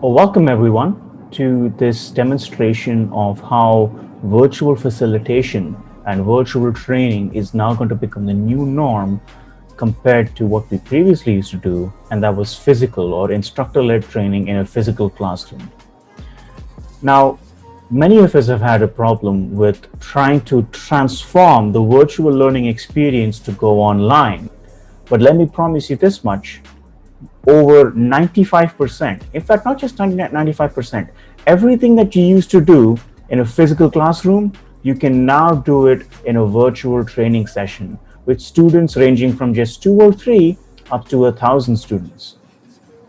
Welcome everyone to this demonstration of how virtual facilitation and virtual training is now going to become the new norm compared to what we previously used to do, and that was physical or instructor-led training in a physical classroom. Now, many of us have had a problem with trying to transform the virtual learning experience to go online. But let me promise you this much, over 95%, in fact, not just 95%, everything that you used to do in a physical classroom, you can now do it in a virtual training session with students ranging from just 2 or 3 up to 1,000 students.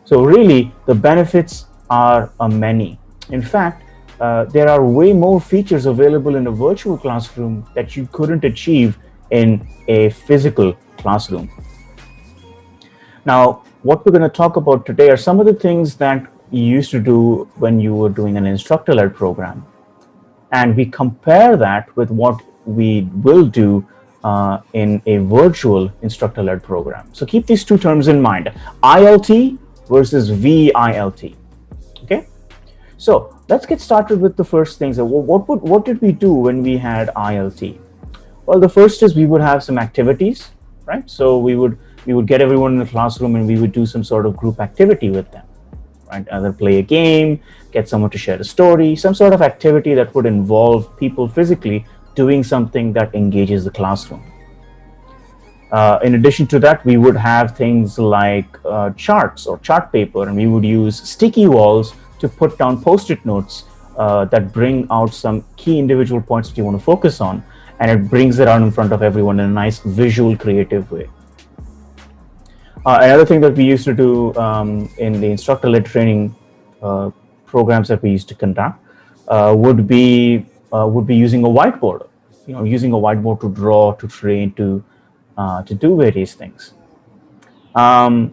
So really, the benefits are many. In fact, there are way more features available in a virtual classroom that you couldn't achieve in a physical classroom. Now, what we're going to talk about today are some of the things that you used to do when you were doing an instructor-led program. And we compare that with what we will do in a virtual instructor-led program. So keep these two terms in mind, ILT versus VILT, okay? So let's get started with the first things. What did we do when we had ILT? Well, the first is we would have some activities, right? So we would get everyone in the classroom and we would do some sort of group activity with them, right? Either play a game, get someone to share a story, some sort of activity that would involve people physically doing something that engages the classroom. In addition to that, we would have things like charts or chart paper, and we would use sticky walls to put down post-it notes that bring out some key individual points that you want to focus on, and it brings it out in front of everyone in a nice visual, creative way. Another thing that we used to do in the instructor-led training programs that we used to conduct would be using a whiteboard. Using a whiteboard to draw, to train, to do various things. In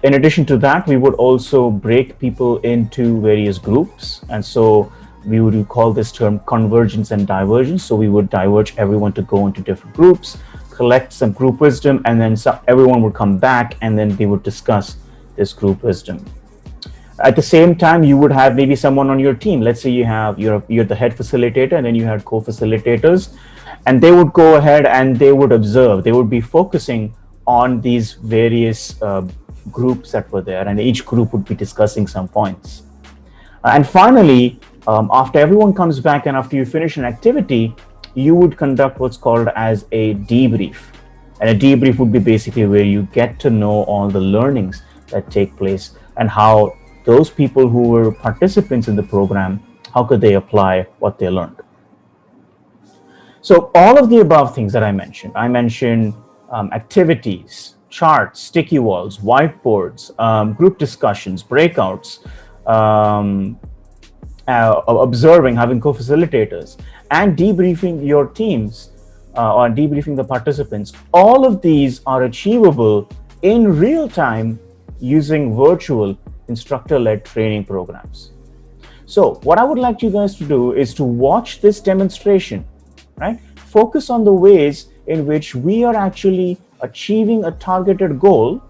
addition to that, we would also break people into various groups, and so we would call this term convergence and divergence. So we would diverge everyone to go into different groups, collect some group wisdom, and then everyone would come back and then they would discuss this group wisdom. At the same time, you would have maybe someone on your team. Let's say you're the head facilitator, and then you had co-facilitators, and they would go ahead and they would observe. They would be focusing on these various groups that were there, and each group would be discussing some points. And finally, after everyone comes back and after you finish an activity, you would conduct what's called as a debrief. And a debrief would be basically where you get to know all the learnings that take place and how those people who were participants in the program, how could they apply what they learned. So all of the above things that I mentioned activities, charts, sticky walls, whiteboards, group discussions, breakouts, observing, having co-facilitators, and debriefing your teams or debriefing the participants. All of these are achievable in real time using virtual instructor-led training programs. So what I would like you guys to do is to watch this demonstration, right? Focus on the ways in which we are actually achieving a targeted goal,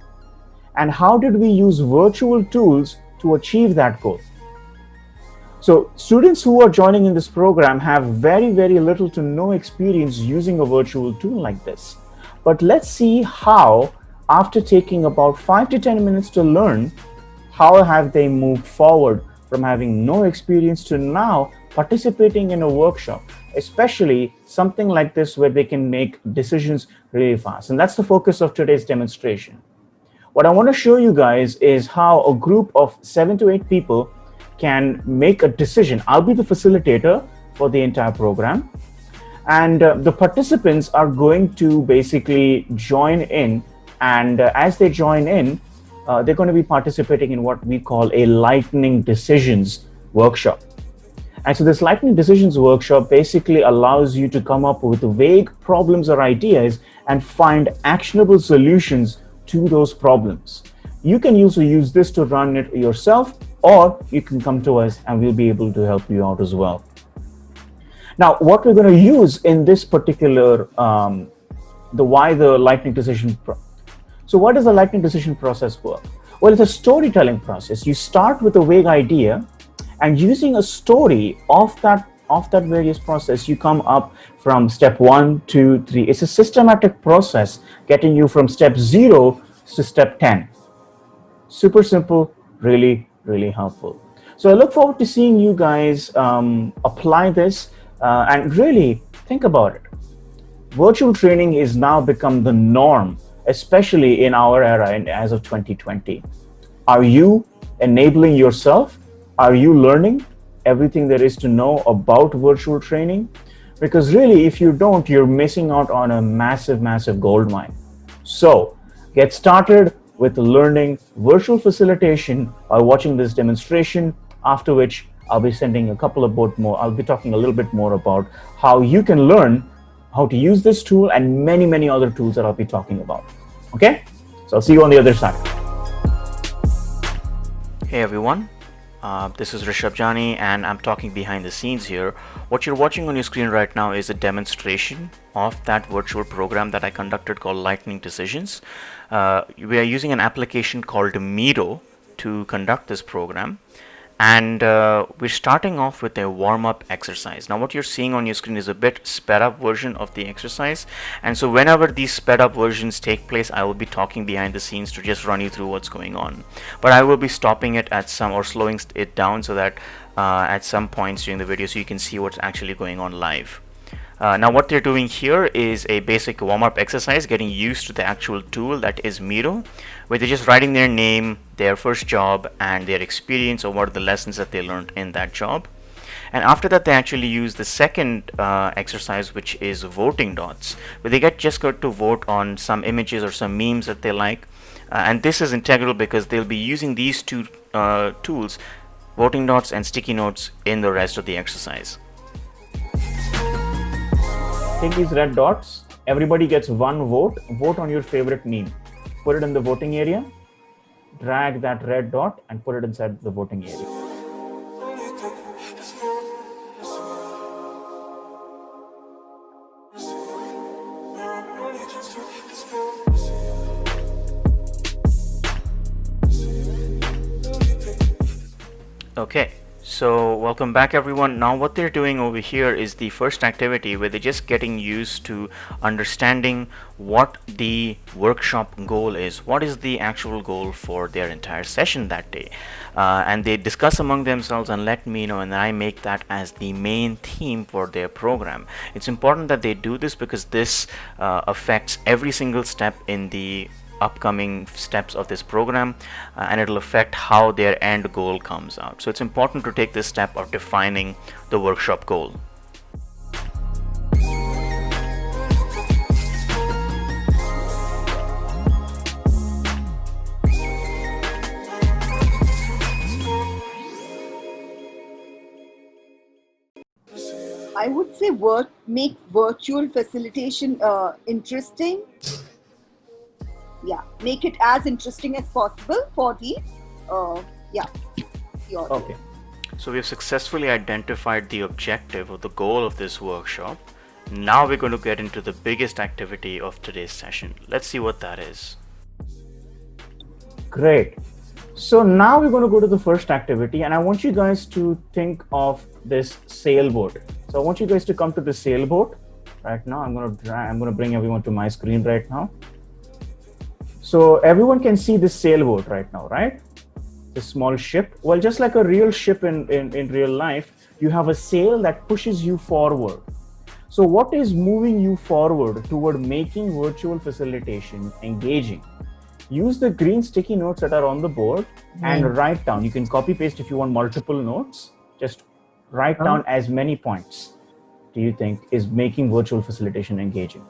and how did we use virtual tools to achieve that goal. So students who are joining in this program have very, very little to no experience using a virtual tool like this. But let's see how, after taking about 5 to 10 minutes to learn, how have they moved forward from having no experience to now participating in a workshop, especially something like this where they can make decisions really fast. And that's the focus of today's demonstration. What I want to show you guys is how a group of 7 to 8 people can make a decision. I'll be the facilitator for the entire program, and the participants are going to basically join in, and as they join in, they're going to be participating in what we call a lightning decisions workshop. And so this lightning decisions workshop basically allows you to come up with vague problems or ideas and find actionable solutions to those problems. You can also use this to run it yourself, or you can come to us and we'll be able to help you out as well. Now, what we're going to use in this particular, So why does the lightning decision process work? Well, it's a storytelling process. You start with a vague idea, and using a story of that various process, you come up from step 1, 2, 3. It's a systematic process getting you from step 0 to step 10. Super simple, really, really helpful. So I look forward to seeing you guys apply this and really think about it. Virtual training is now become the norm, especially in our era and as of 2020. Are you enabling yourself? Are you learning everything there is to know about virtual training? Because really, if you don't, you're missing out on a massive, massive gold mine. So get started with learning virtual facilitation by watching this demonstration, after which I'll be sending a couple of more. I'll be talking a little bit more about how you can learn how to use this tool and many, many other tools that I'll be talking about. Okay? So I'll see you on the other side. Hey everyone, this is Rishabh Jani and I'm talking behind the scenes here. What you're watching on your screen right now is a demonstration of that virtual program that I conducted called Lightning Decisions. We are using an application called Miro to conduct this program. And we're starting off with a warm-up exercise. Now what you're seeing on your screen is a bit sped up version of the exercise, and so whenever these sped up versions take place, I will be talking behind the scenes to just run you through what's going on. But I will be stopping it at some, or slowing it down, so that at some points during the video so you can see what's actually going on live. Now what they're doing here is a basic warm-up exercise, getting used to the actual tool that is Miro, where they're just writing their name, their first job, and their experience, or what are the lessons that they learned in that job. And after that, they actually use the second exercise, which is voting dots, where they just got to vote on some images or some memes that they like. And this is integral because they'll be using these two tools, voting dots and sticky notes, in the rest of the exercise. Take these red dots. Everybody gets one vote. Vote on your favorite meme. Put it in the voting area. Drag that red dot and put it inside the voting area. Okay, so welcome back everyone. Now what they're doing over here is the first activity, where they're just getting used to understanding what the workshop goal is. What is the actual goal for their entire session that day? And they discuss among themselves and let me know, and I make that as the main theme for their program. It's important that they do this because this affects every single step in the upcoming steps of this program, and it'll affect how their end goal comes out. So it's important to take this step of defining the workshop goal. I would say make virtual facilitation interesting. Yeah, make it as interesting as possible for the Okay. So we've successfully identified the objective or the goal of this workshop. Now we're going to get into the biggest activity of today's session. Let's see what that is. Great. So now we're going to go to the first activity, and I want you guys to think of this sailboat. So I want you guys to come to the sailboat right now. I'm going to bring everyone to my screen right now. So everyone can see this sailboat right now, right? This small ship. Well, just like a real ship in real life, you have a sail that pushes you forward. So what is moving you forward toward making virtual facilitation engaging? Use the green sticky notes that are on the board and write down. You can copy paste if you want multiple notes. Just write down as many points do you think is making virtual facilitation engaging.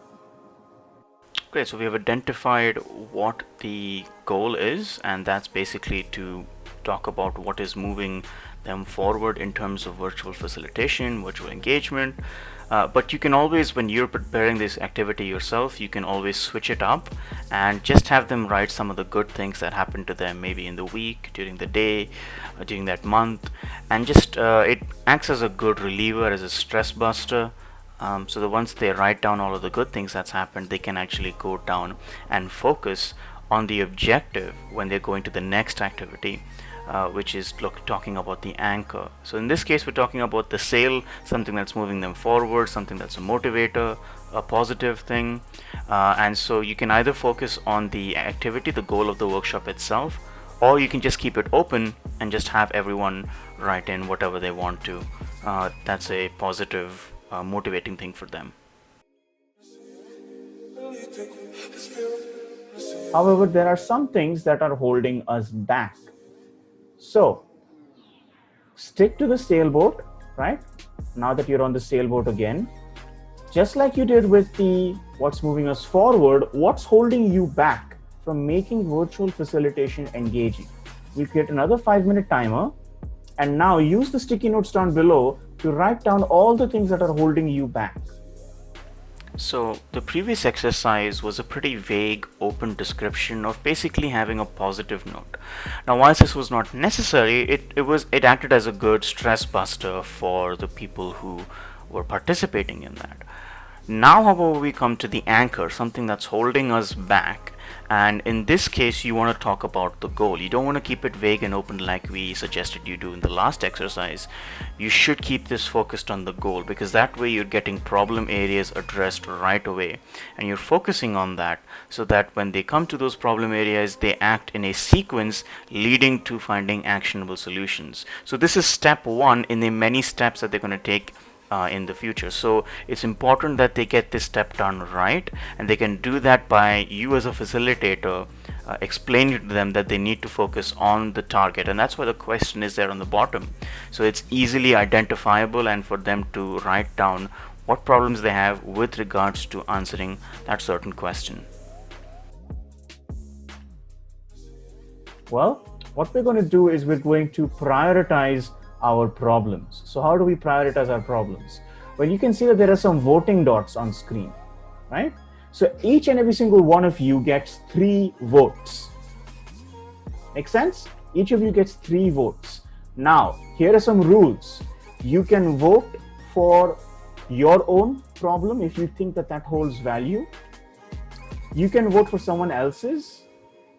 Great, so we have identified what the goal is, and that's basically to talk about what is moving them forward in terms of virtual facilitation, virtual engagement. But you can always, when you're preparing this activity yourself, you can always switch it up and just have them write some of the good things that happened to them, maybe in the week, during the day, during that month, and just it acts as a good reliever, as a stress buster. So that once they write down all of the good things that's happened, they can actually go down and focus on the objective when they're going to the next activity, which is talking about the anchor. So in this case, we're talking about the sail, something that's moving them forward, something that's a motivator, a positive thing. And so you can either focus on the activity, the goal of the workshop itself, or you can just keep it open and just have everyone write in whatever they want to. That's a positive, motivating thing for them. However, there are some things that are holding us back. So stick to the sailboat, right? Now that you're on the sailboat again, just like you did with the what's moving us forward, what's holding you back from making virtual facilitation engaging? We create another 5-minute timer, and now use the sticky notes down below to write down all the things that are holding you back. So the previous exercise was a pretty vague, open description of basically having a positive note. Now, whilst this was not necessary, it acted as a good stress buster for the people who were participating in that. Now, however, we come to the anchor, something that's holding us back. And in this case, you want to talk about the goal. You don't want to keep it vague and open like we suggested you do in the last exercise. You should keep this focused on the goal, because that way you're getting problem areas addressed right away. And you're focusing on that so that when they come to those problem areas, they act in a sequence leading to finding actionable solutions. So this is step one in the many steps that they're going to take in the future. So it's important that they get this step done right, and they can do that by you as a facilitator explaining to them that they need to focus on the target, and that's why the question is there on the bottom. So it's easily identifiable, and for them to write down what problems they have with regards to answering that certain question. Well, what we're going to do is we're going to prioritize our problems. So how do we prioritize our problems? Well, you can see that there are some voting dots on screen, right? So each and every single one of you gets 3 votes. Make sense? Each of you gets 3 votes. Now, here are some rules. You can vote for your own problem if you think that that holds value. You can vote for someone else's,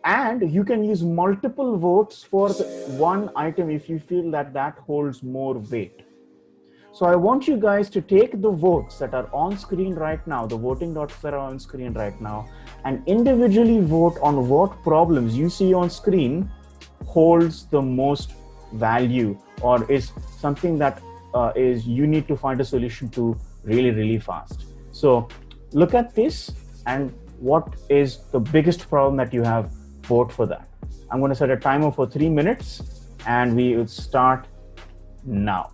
and you can use multiple votes for one item if you feel that that holds more weight. So I want you guys to take the votes that are on screen right now, the voting dots that are on screen right now, and individually vote on what problems you see on screen holds the most value, or is something that is you need to find a solution to really, really fast. So look at this, and what is the biggest problem that you have? Vote for that. I'm going to set a timer for 3 minutes, and we will start now.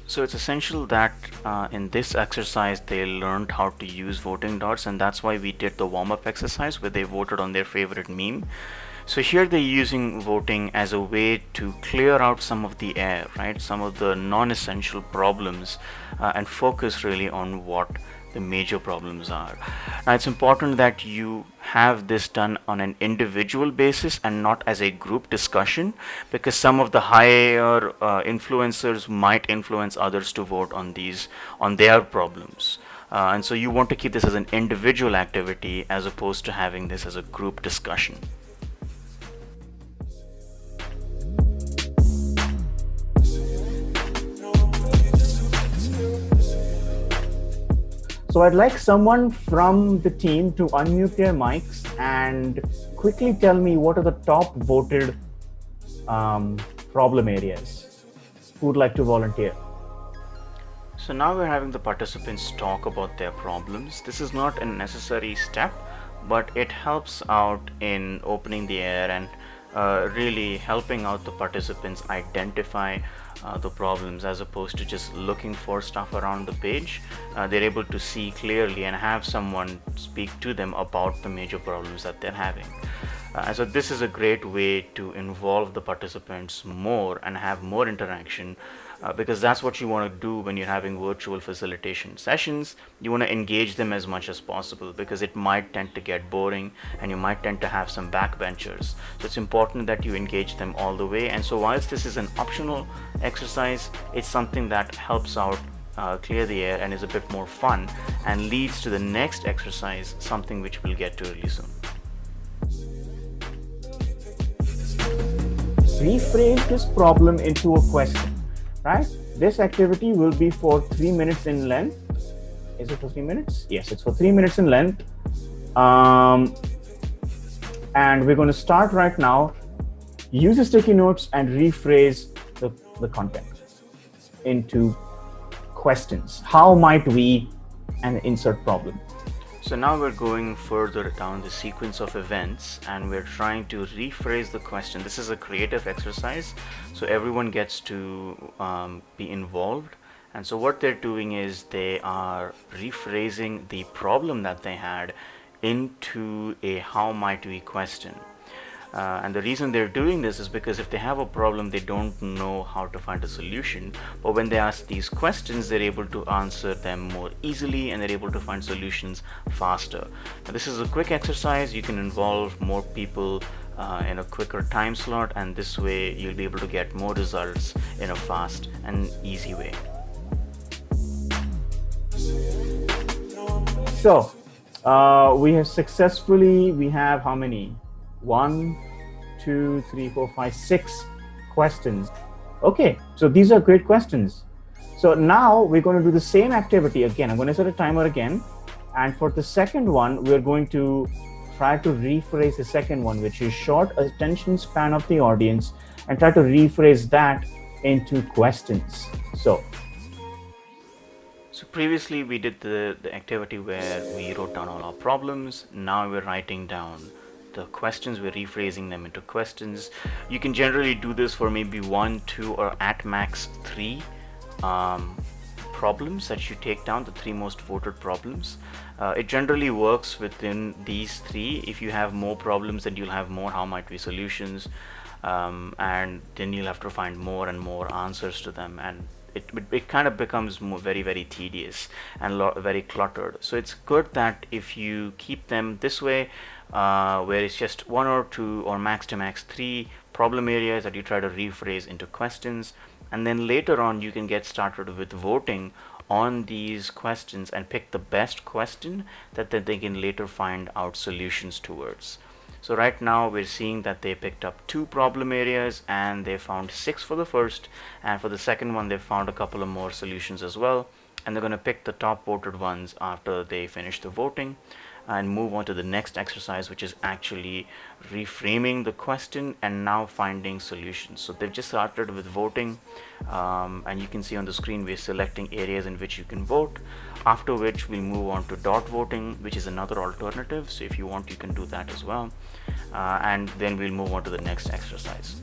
So it's essential that in this exercise they learned how to use voting dots, and that's why we did the warm-up exercise where they voted on their favorite meme. So here they're using voting as a way to clear out some of the air, right? Some of the non-essential problems, and focus really on what the major problems are. Now, it's important that you have this done on an individual basis and not as a group discussion, because some of the higher influencers might influence others to vote on their problems. And so you want to keep this as an individual activity as opposed to having this as a group discussion. So I'd like someone from the team to unmute their mics and quickly tell me what are the top voted problem areas. Who would like to volunteer? So now we're having the participants talk about their problems. This is not a necessary step, but it helps out in opening the air and really helping out the participants identify the problems, as opposed to just looking for stuff around the page. They're able to see clearly and have someone speak to them about the major problems that they're having. So this is a great way to involve the participants more and have more interaction, because that's what you want to do when you're having virtual facilitation sessions. You want to engage them as much as possible, because it might tend to get boring and you might tend to have some backbenchers. So it's important that you engage them all the way. And so whilst this is an optional exercise, it's something that helps out clear the air and is a bit more fun and leads to the next exercise, something which we'll get to really soon. Rephrase this problem into a question, right? This activity will be for 3 minutes in length. Is it for 3 minutes? Yes, it's for 3 minutes in length. And we're going to start right now. Use the sticky notes and rephrase the content into questions. How might we, and insert problem. So now we're going further down the sequence of events and we're trying to rephrase the question. This is a creative exercise, so everyone gets to be involved. And so what they're doing is they are rephrasing the problem that they had into a how might we question. And the reason they're doing this is because if they have a problem, they don't know how to find a solution. But when they ask these questions, they're able to answer them more easily and they're able to find solutions faster. Now, this is a quick exercise. You can involve more people in a quicker time slot, and this way you'll be able to get more results in a fast and easy way. So we have how many? 1, 2, 3, 4, 5, 6 questions. Okay, so these are great questions. So now we're going to do the same activity again. I'm going to set a timer again, and for the second one we're going to try to rephrase the second one, which is short attention span of the audience, and try to rephrase that into questions. So previously we did the activity where we wrote down all our problems. Now we're writing down the questions, we're rephrasing them into questions. You can generally do this for maybe 1, 2, or at max 3 problems that you take down, the 3 most voted problems. It generally works within these 3. If you have more problems, then you'll have more how might we solutions, and then you'll have to find more and more answers to them, and it kind of becomes very, very tedious and very cluttered. So it's good that if you keep them this way, where it's just 1 or 2 or max to max 3 problem areas that you try to rephrase into questions, and then later on you can get started with voting on these questions and pick the best question that they can later find out solutions towards. So right now we're seeing that they picked up 2 problem areas and they found 6 for the first, and for the second one they found a couple of more solutions as well, and they're going to pick the top voted ones after they finish the voting and move on to the next exercise, which is actually reframing the question and now finding solutions. So they've just started with voting, and you can see on the screen we're selecting areas in which you can vote, after which we'll move on to dot voting, which is another alternative. So if you want, you can do that as well, and then we'll move on to the next exercise.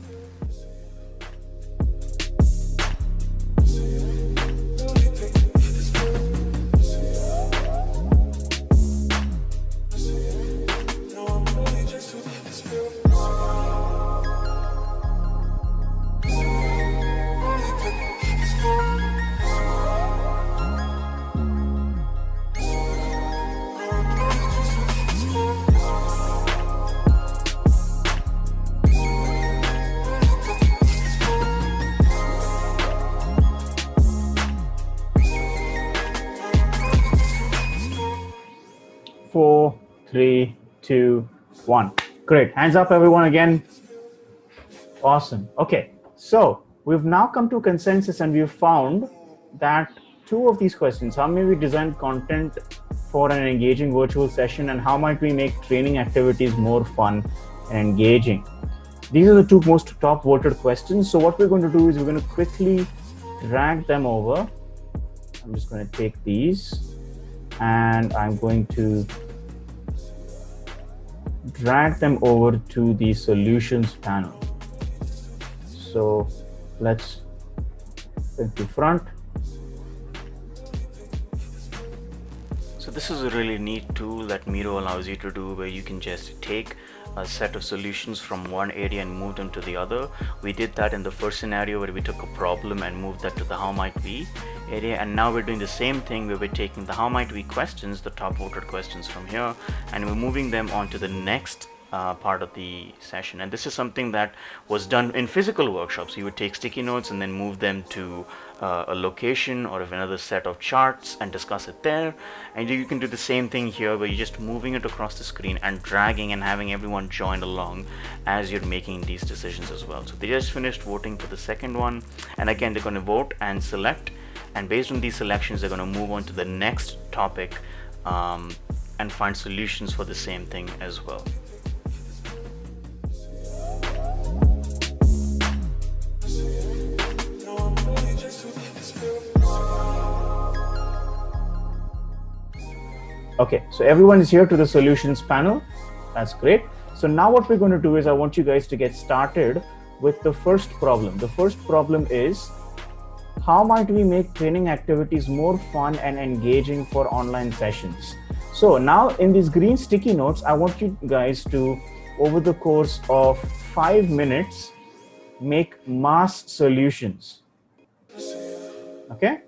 Four, 3, 2, 1. Great. Hands up, everyone, again. Awesome. Okay. So we've now come to consensus, and we've found that 2 of these questions, how may we design content for an engaging virtual session, and how might we make training activities more fun and engaging? These are the 2 most top voted questions. So what we're going to do is we're going to quickly drag them over. I'm just going to take these and I'm going to drag them over to the solutions panel. So let's put to front. So this is a really neat tool that Miro allows you to do, where you can just take a set of solutions from one area and move them to the other. We did that in the first scenario where we took a problem and moved that to the how might we area, and now we're doing the same thing where we're taking the how might we questions, the top voted questions from here, and we're moving them onto the next part of the session. And this is something that was done in physical workshops. You would take sticky notes and then move them to a location or another set of charts and discuss it there. And you can do the same thing here, where you're just moving it across the screen and dragging and having everyone join along as you're making these decisions as well. So they just finished voting for the second one, and again they're going to vote and select, and based on these selections they're going to move on to the next topic and find solutions for the same thing as well. Okay, so everyone is here to the solutions panel. That's great. So now what we're going to do is I want you guys to get started with the first problem. The first problem is, how might we make training activities more fun and engaging for online sessions? So now in these green sticky notes, I want you guys to, over the course of 5 minutes, make mass solutions. Okay,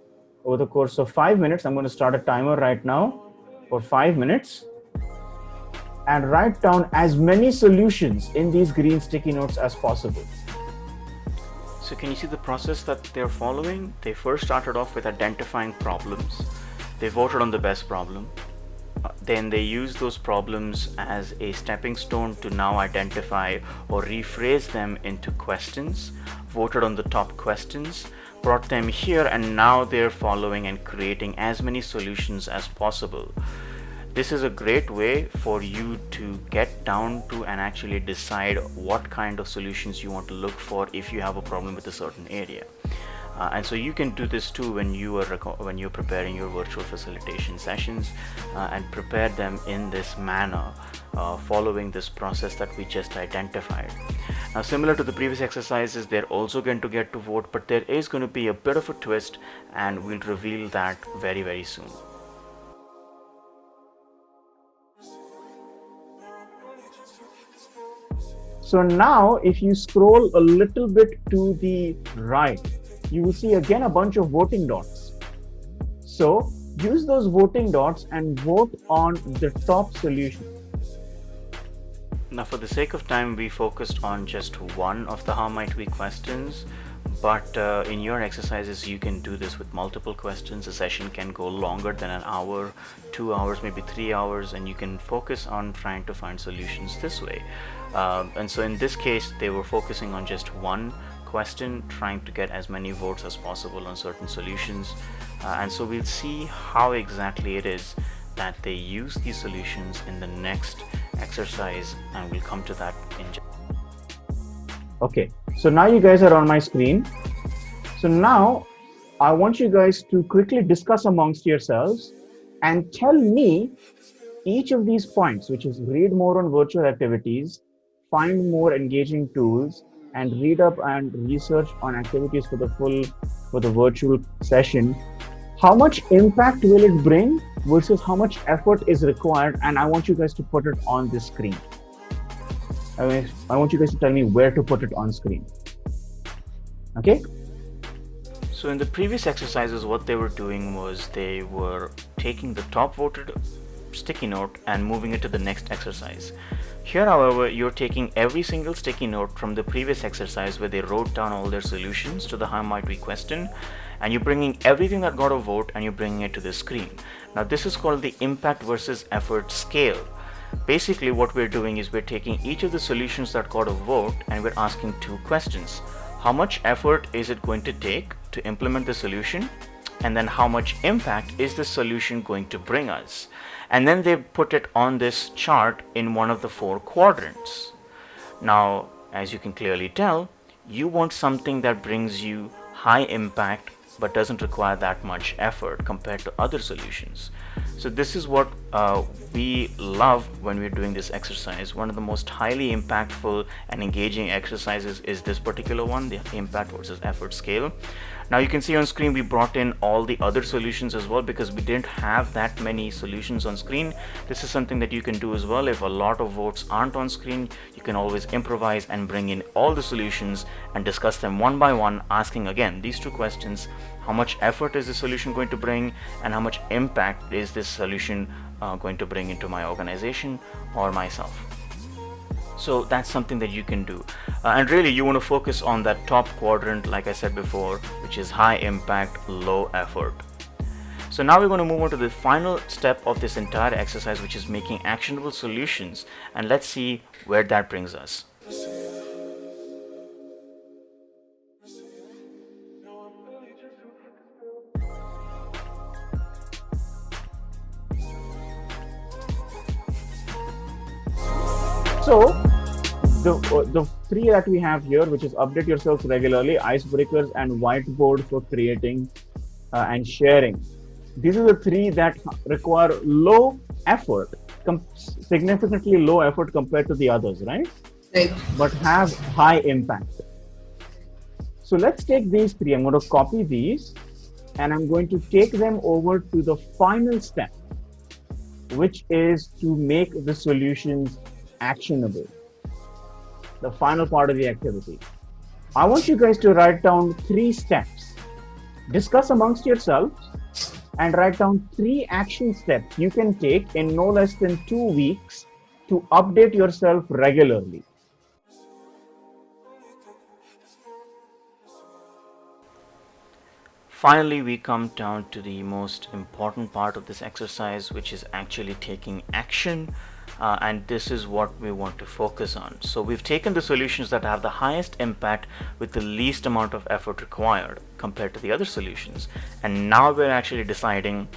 over the course of 5 minutes, I'm going to start a timer right now for 5 minutes, and write down as many solutions in these green sticky notes as possible. So can you see the process that they're following? They first started off with identifying problems. They voted on the best problem. Then they used those problems as a stepping stone to now identify or rephrase them into questions, voted on the top questions, brought them here, and now they're following and creating as many solutions as possible. This is a great way for you to get down to and actually decide what kind of solutions you want to look for if you have a problem with a certain area. And so you can do this too when you're preparing your virtual facilitation sessions, and prepare them in this manner, following this process that we just identified. Now, similar to the previous exercises, they're also going to get to vote, but there is going to be a bit of a twist, and we'll reveal that very, very soon. So now if you scroll a little bit to the right, you will see again a bunch of voting dots. So use those voting dots and vote on the top solution. Now, for the sake of time, we focused on just one of the how might we questions, but in your exercises you can do this with multiple questions. The session can go longer than an hour, 2 hours, maybe 3 hours, and you can focus on trying to find solutions this way. And so in this case they were focusing on just one question, trying to get as many votes as possible on certain solutions, and so we'll see how exactly it is that they use these solutions in the next exercise, and we'll come to that in just. Okay, so now you guys are on my screen. So now I want you guys to quickly discuss amongst yourselves and tell me each of these points, which is read more on virtual activities, find more engaging tools, and read up and research on activities for the virtual session. How much impact will it bring versus how much effort is required? And I want you guys to put it on the screen. I want you guys to tell me where to put it on screen. Okay? So in the previous exercises, what they were doing was they were taking the top voted sticky note and moving it to the next exercise. Here, however, you're taking every single sticky note from the previous exercise where they wrote down all their solutions to the how might we question, and you're bringing everything that got a vote and you're bringing it to the screen. Now, this is called the impact versus effort scale. Basically, what we're doing is we're taking each of the solutions that got a vote and we're asking two questions. How much effort is it going to take to implement the solution? And then how much impact is the solution going to bring us? And then they put it on this chart in one of the 4 quadrants. Now, as you can clearly tell, you want something that brings you high impact but doesn't require that much effort compared to other solutions. So this is what we love when we're doing this exercise. One of the most highly impactful and engaging exercises is this particular one, the impact versus effort scale. Now you can see on screen we brought in all the other solutions as well because we didn't have that many solutions on screen. This is something that you can do as well. If a lot of votes aren't on screen, you can always improvise and bring in all the solutions and discuss them one by one, asking again these 2 questions: how much effort is the solution going to bring, and how much impact is this solution going to bring into my organization or myself. So that's something that you can do. And really, you want to focus on that top quadrant, like I said before, which is high impact, low effort. So now we're going to move on to the final step of this entire exercise, which is making actionable solutions. And let's see where that brings us. So the three that we have here, which is update yourselves regularly, icebreakers, and whiteboard for creating and sharing. These are the three that require low effort, significantly low effort compared to the others, right? Right. But have high impact. So let's take these three. I'm going to copy these and I'm going to take them over to the final step, which is to make the solutions actionable. The final part of the activity. I want you guys to write down 3 steps. Discuss amongst yourselves and write down 3 action steps you can take in no less than 2 weeks to update yourself regularly. Finally, we come down to the most important part of this exercise, which is actually taking action. And this is what we want to focus on. So we've taken the solutions that have the highest impact with the least amount of effort required compared to the other solutions. And now we're actually deciding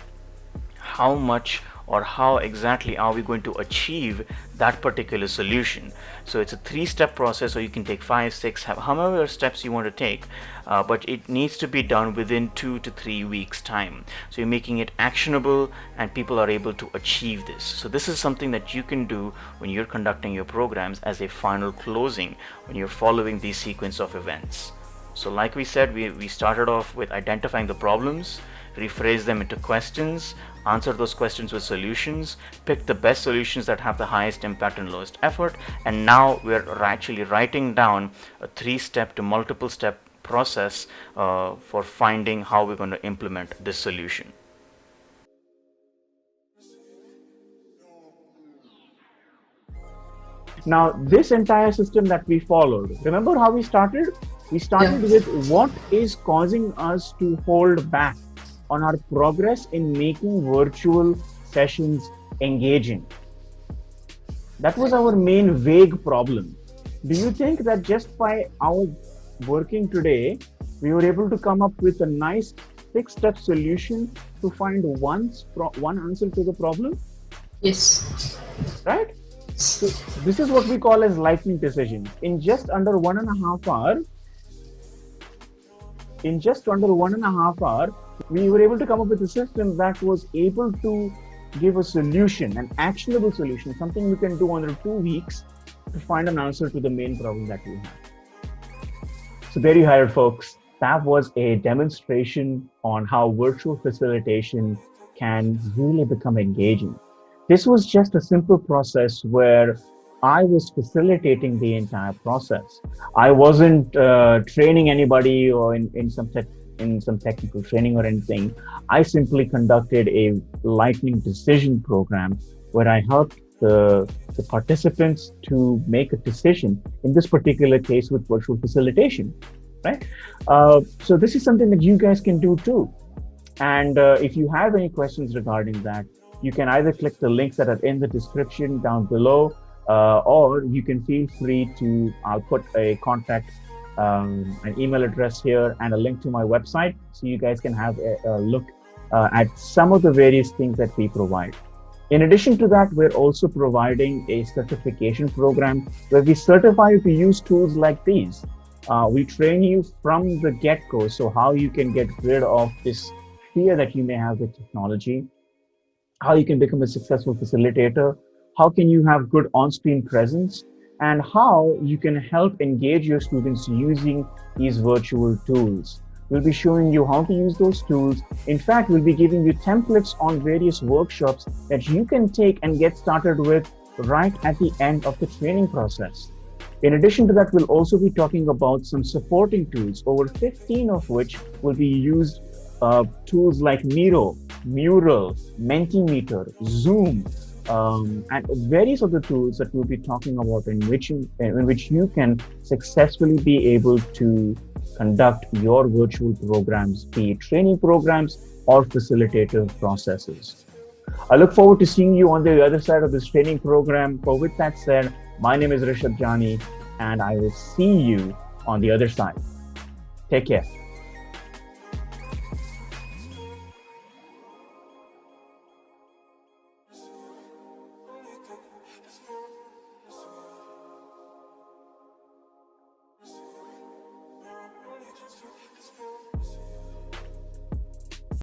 how much or how exactly are we going to achieve that particular solution. So it's a 3-step process, so you can take 5, 6, however steps you want to take, but it needs to be done within 2 to 3 weeks time. So you're making it actionable and people are able to achieve this. So this is something that you can do when you're conducting your programs as a final closing, when you're following these sequence of events. So like we said, we started off with identifying the problems, rephrase them into questions, answer those questions with solutions, pick the best solutions that have the highest impact and lowest effort, and now we're actually writing down a 3-step to multiple step process for finding how we're going to implement this solution. Now, this entire system that we followed, remember how we started? We started with what is causing us to hold back on our progress in making virtual sessions engaging. That was our main vague problem. Do you think that just by our working today, we were able to come up with a nice 6-step solution to find one answer to the problem? Yes. Right? So this is what we call as lightning decisions. In just under 1.5 hours, we were able to come up with a system that was able to give a solution, an actionable solution, something you can do under 2 weeks to find an answer to the main problem that we have. So there you have it, folks. That was a demonstration on how virtual facilitation can really become engaging. This was just a simple process where I was facilitating the entire process. I wasn't training anybody or in some technical training or anything. I simply conducted a lightning decision program where I helped the participants to make a decision, in this particular case with virtual facilitation, right? So this is something that you guys can do too. And if you have any questions regarding that, you can either click the links that are in the description down below, or you can feel free to, I'll put a contact, an email address here and a link to my website, so you guys can have a look at some of the various things that we provide. In addition to that, we're also providing a certification program where we certify you to use tools like these. We train you from the get-go, so how you can get rid of this fear that you may have with technology, how you can become a successful facilitator, how can you have good on-screen presence, and how you can help engage your students using these virtual tools. We'll be showing you how to use those tools. In fact, we'll be giving you templates on various workshops that you can take and get started with right at the end of the training process. In addition to that, we'll also be talking about some supporting tools, over 15 of which will be used, tools like Miro, Mural, Mentimeter, Zoom, and various of the tools that we'll be talking about in which you can successfully be able to conduct your virtual programs, be it training programs or facilitative processes. I look forward to seeing you on the other side of this training program. But with that said, my name is Rishabh Jani, and I will see you on the other side. Take care.